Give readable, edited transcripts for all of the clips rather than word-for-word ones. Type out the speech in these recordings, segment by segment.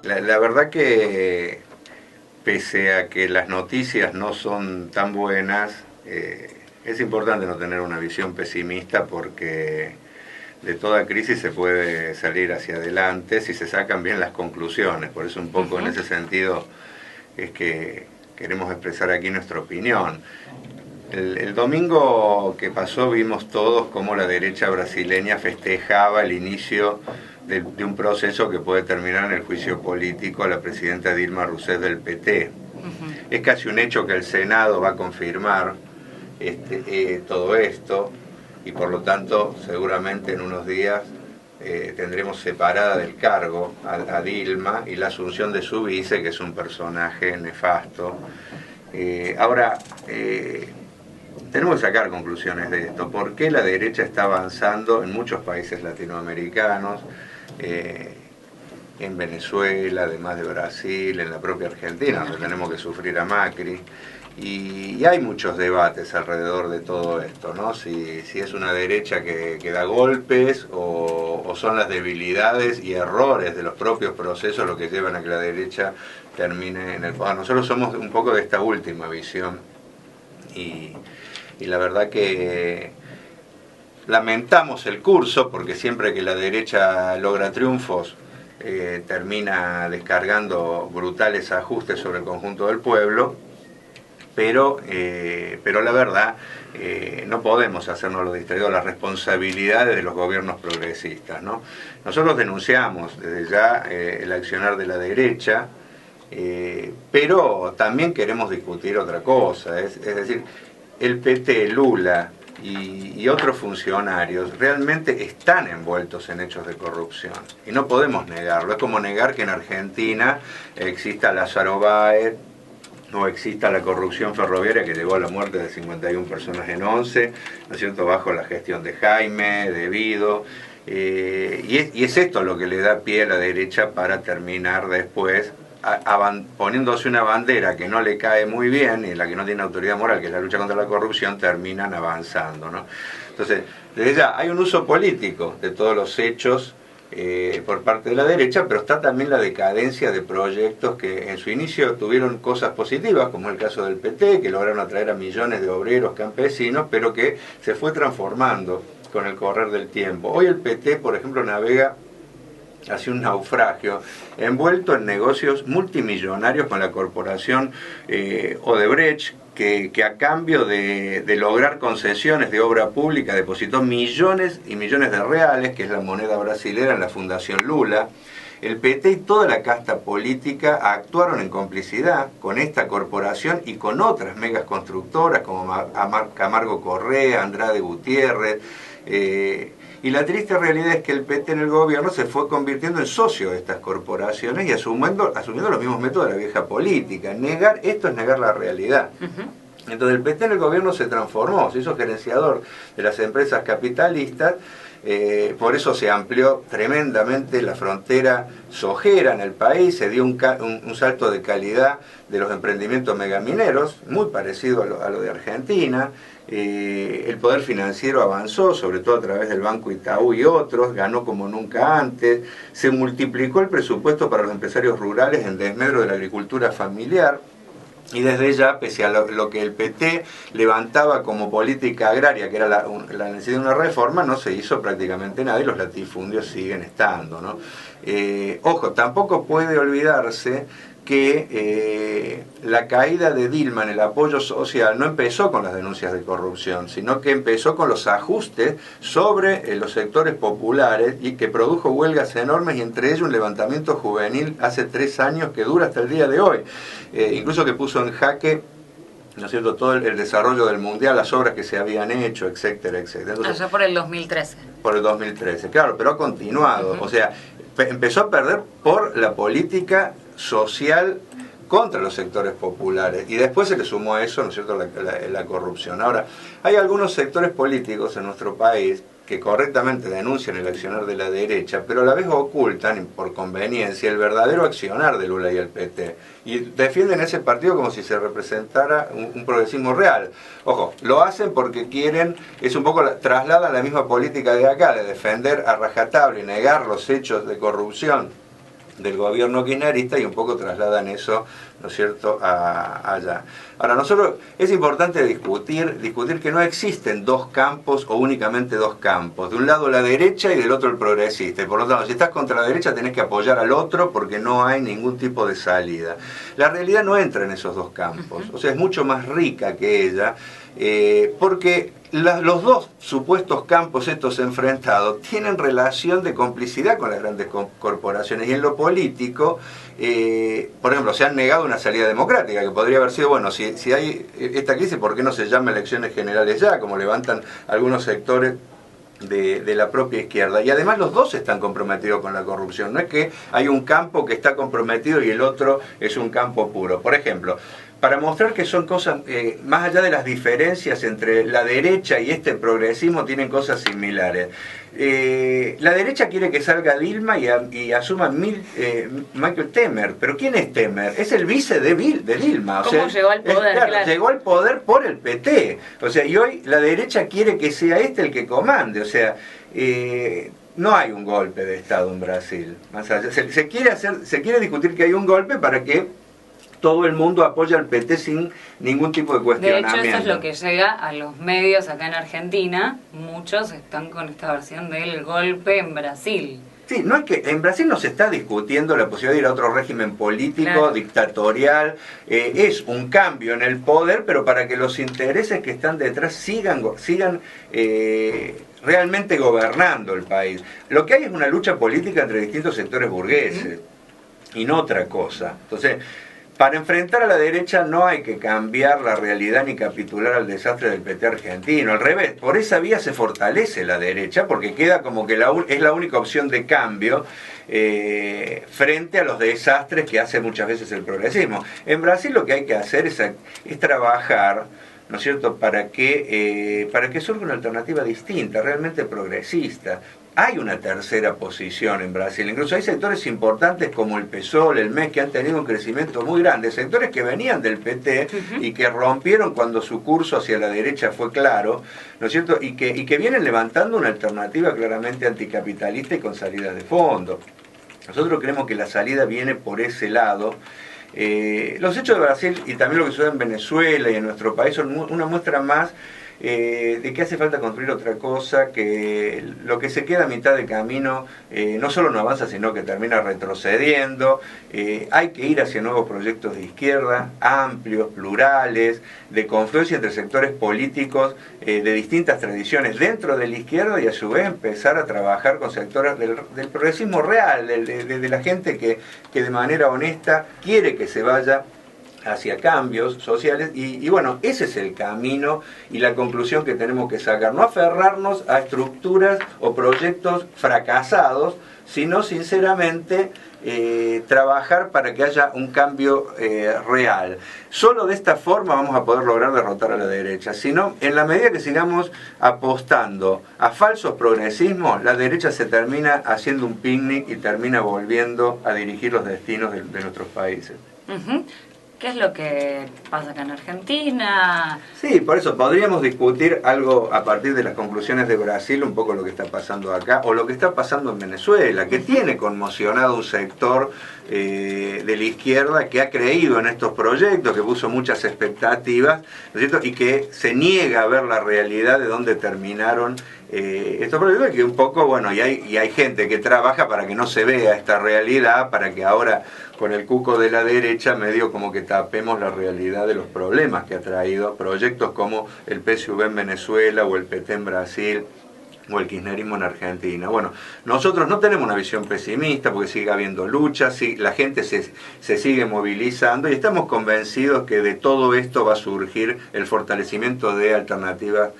La verdad que pese a que las noticias no son tan buenas, es importante no tener una visión pesimista porque de toda crisis se puede salir hacia adelante si se sacan bien las conclusiones. Por eso un poco en ese sentido es que queremos expresar aquí nuestra opinión. El domingo que pasó vimos todos cómo la derecha brasileña festejaba el inicio de un proceso que puede terminar en el juicio político a la presidenta Dilma Rousseff del PT. Es casi un hecho que el Senado va a confirmar todo esto y por lo tanto seguramente en unos días tendremos separada del cargo a Dilma y la asunción de su vice, que es un personaje nefasto. Ahora, tenemos que sacar conclusiones de esto. ¿Por qué la derecha está avanzando en muchos países latinoamericanos? En Venezuela, además de Brasil, en la propia Argentina, donde tenemos que sufrir a Macri. Y hay muchos debates alrededor de todo esto, ¿no? Si es una derecha que da golpes o son las debilidades y errores de los propios procesos lo que llevan a que la derecha termine en el poder. Nosotros somos un poco de esta última visión y la verdad que lamentamos el curso porque siempre que la derecha logra triunfos termina descargando brutales ajustes sobre el conjunto del pueblo, pero la verdad no podemos hacernos los distraídos las responsabilidades de los gobiernos progresistas, ¿no? Nosotros denunciamos desde ya el accionar de la derecha, pero también queremos discutir otra cosa, es decir, el PT, Lula y otros funcionarios realmente están envueltos en hechos de corrupción y no podemos negarlo. Es como negar que en Argentina exista Lázaro Báez o exista la corrupción ferroviaria que llevó a la muerte de 51 personas en 11, ¿no es cierto?, bajo la gestión de Jaime, de Vido. Y es esto lo que le da pie a la derecha para terminar después poniéndose una bandera que no le cae muy bien y en la que no tiene autoridad moral, que es la lucha contra la corrupción, terminan avanzando, ¿no? Entonces, desde ya hay un uso político de todos los hechos por parte de la derecha, pero está también la decadencia de proyectos que en su inicio tuvieron cosas positivas, como el caso del PT, que lograron atraer a millones de obreros campesinos, pero que se fue transformando con el correr del tiempo. Hoy el PT, por ejemplo, navega hacia un naufragio, envuelto en negocios multimillonarios con la corporación Odebrecht, que a cambio de lograr concesiones de obra pública depositó millones y millones de reales, que es la moneda brasilera, en la Fundación Lula. El PT y toda la casta política actuaron en complicidad con esta corporación y con otras megas constructoras como Camargo Correa, Andrade Gutiérrez. Y la triste realidad es que el PT en el gobierno se fue convirtiendo en socio de estas corporaciones y asumiendo los mismos métodos de la vieja política. Negar esto es negar la realidad. Entonces el PT en el gobierno se transformó, se hizo gerenciador de las empresas capitalistas, por eso se amplió tremendamente la frontera sojera en el país, se dio un salto de calidad de los emprendimientos megamineros, muy parecido a lo de Argentina. El poder financiero avanzó, sobre todo a través del Banco Itaú y otros, ganó como nunca antes, se multiplicó el presupuesto para los empresarios rurales en desmedro de la agricultura familiar, y desde ya, pese a lo que el PT levantaba como política agraria, que era la necesidad de una reforma, no se hizo prácticamente nada y los latifundios siguen estando, ¿no? Ojo, tampoco puede olvidarse que la caída de Dilma en el apoyo social no empezó con las denuncias de corrupción, sino que empezó con los ajustes sobre los sectores populares y que produjo huelgas enormes y entre ellos un levantamiento juvenil hace 3 años que dura hasta el día de hoy, incluso que puso en jaque, ¿no es cierto?, todo el desarrollo del mundial, las obras que se habían hecho, etcétera, etcétera. Entonces, allá por el 2013. Por el 2013, claro, pero ha continuado. O sea, empezó a perder por la política social contra los sectores populares y después se le sumó a eso, ¿no es cierto?, la corrupción. Ahora, hay algunos sectores políticos en nuestro país que correctamente denuncian el accionar de la derecha, pero a la vez ocultan, por conveniencia, el verdadero accionar de Lula y el PT. Y defienden ese partido como si se representara un progresismo real. Ojo, lo hacen porque quieren, es un poco, trasladan la misma política de acá, de defender a rajatabla y negar los hechos de corrupción del gobierno kirchnerista y un poco trasladan eso, ¿no es cierto?, allá. Ahora, nosotros es importante discutir que no existen dos campos o únicamente dos campos. De un lado la derecha y del otro el progresista. Y por lo tanto, si estás contra la derecha tenés que apoyar al otro porque no hay ningún tipo de salida. La realidad no entra en esos dos campos. O sea, es mucho más rica que ella. Porque los dos supuestos campos estos enfrentados tienen relación de complicidad con las grandes corporaciones y en lo político, por ejemplo, se han negado una salida democrática que podría haber sido, bueno, si hay esta crisis, ¿por qué no se llama elecciones generales ya? Como levantan algunos sectores de la propia izquierda. Y además los dos están comprometidos con la corrupción. No es que hay un campo que está comprometido y el otro es un campo puro. Por ejemplo, para mostrar que son cosas, más allá de las diferencias entre la derecha y este progresismo, tienen cosas similares. La derecha quiere que salga Dilma y asuma Michael Temer. ¿Pero quién es Temer? Es el vice de Dilma. ¿Cómo llegó al poder? Claro, llegó al poder por el PT. O sea, y hoy la derecha quiere que sea este el que comande. O sea, no hay un golpe de Estado en Brasil. Más allá, se quiere discutir que hay un golpe para que todo el mundo apoya al PT sin ningún tipo de cuestionamiento. De hecho, eso es lo que llega a los medios acá en Argentina. Muchos están con esta versión del golpe en Brasil. Sí, no es que en Brasil no se está discutiendo la posibilidad de ir a otro régimen político, claro, dictatorial. Es un cambio en el poder, pero para que los intereses que están detrás sigan realmente gobernando el país. Lo que hay es una lucha política entre distintos sectores burgueses y no otra cosa. Entonces, para enfrentar a la derecha no hay que cambiar la realidad ni capitular al desastre del PT argentino. Al revés, por esa vía se fortalece la derecha porque queda como que es la única opción de cambio frente a los desastres que hace muchas veces el progresismo. En Brasil lo que hay que hacer es trabajar, ¿no es cierto?, para que surja una alternativa distinta, realmente progresista. Hay una tercera posición en Brasil, incluso hay sectores importantes como el PSOL, el MES, que han tenido un crecimiento muy grande, sectores que venían del PT y que rompieron cuando su curso hacia la derecha fue claro, ¿no es cierto?, y que vienen levantando una alternativa claramente anticapitalista y con salidas de fondo. Nosotros creemos que la salida viene por ese lado. Los hechos de Brasil y también lo que sucede en Venezuela y en nuestro país son una muestra más de que hace falta construir otra cosa, que lo que se queda a mitad de camino no solo no avanza, sino que termina retrocediendo. Hay que ir hacia nuevos proyectos de izquierda, amplios, plurales, de confluencia entre sectores políticos de distintas tradiciones dentro de la izquierda y a su vez empezar a trabajar con sectores del progresismo real, de la gente que de manera honesta quiere que se vaya hacia cambios sociales y bueno, ese es el camino y la conclusión que tenemos que sacar, no aferrarnos a estructuras o proyectos fracasados, sino sinceramente trabajar para que haya un cambio real. Solo de esta forma vamos a poder lograr derrotar a la derecha, sino en la medida que sigamos apostando a falsos progresismos, la derecha se termina haciendo un picnic y termina volviendo a dirigir los destinos de nuestros países. ¿Qué es lo que pasa acá en Argentina? Sí, por eso podríamos discutir algo a partir de las conclusiones de Brasil, un poco lo que está pasando acá, o lo que está pasando en Venezuela, que tiene conmocionado un sector de la izquierda que ha creído en estos proyectos, que puso muchas expectativas, ¿no es cierto?, y que se niega a ver la realidad de dónde terminaron estos proyectos, que un poco, bueno, y hay gente que trabaja para que no se vea esta realidad, para que ahora con el cuco de la derecha medio como que tapemos la realidad de los problemas que ha traído proyectos como el PSUV en Venezuela o el PT en Brasil o el kirchnerismo en Argentina. Bueno, nosotros no tenemos una visión pesimista porque sigue habiendo luchas, la gente se sigue movilizando y estamos convencidos que de todo esto va a surgir el fortalecimiento de alternativas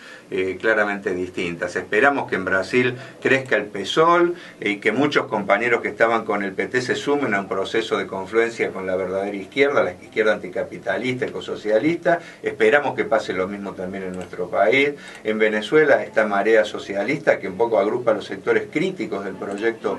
claramente distintas. Esperamos que en Brasil crezca el PSOL y que muchos compañeros que estaban con el PT se sumen a un proceso de confluencia con la verdadera izquierda, la izquierda anticapitalista, ecosocialista. Esperamos que pase lo mismo también en nuestro país. En Venezuela esta marea socialista que un poco agrupa los sectores críticos del proyecto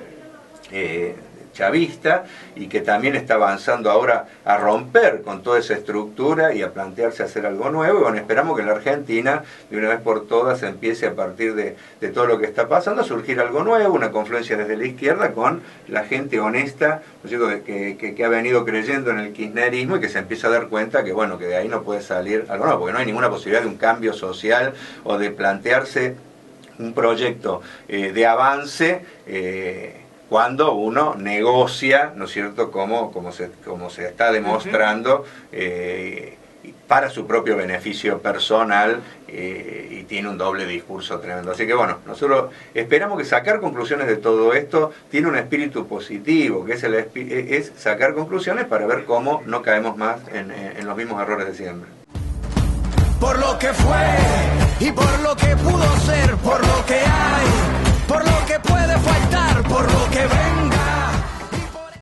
chavista y que también está avanzando ahora a romper con toda esa estructura y a plantearse hacer algo nuevo. Y bueno, esperamos que en la Argentina, de una vez por todas, empiece a partir de todo lo que está pasando a surgir algo nuevo, una confluencia desde la izquierda con la gente honesta, ¿no es cierto?, que ha venido creyendo en el kirchnerismo y que se empieza a dar cuenta que, bueno, que de ahí no puede salir algo nuevo, porque no hay ninguna posibilidad de un cambio social o de plantearse un proyecto de avance cuando uno negocia, ¿no es cierto?, como se está demostrando, para su propio beneficio personal, y tiene un doble discurso tremendo. Así que bueno, nosotros esperamos que sacar conclusiones de todo esto tiene un espíritu positivo, que es sacar conclusiones para ver cómo no caemos más en los mismos errores de siempre. Por lo que fue y por lo que pudo ser, por lo que hay, por lo que puede faltar, por lo que venga.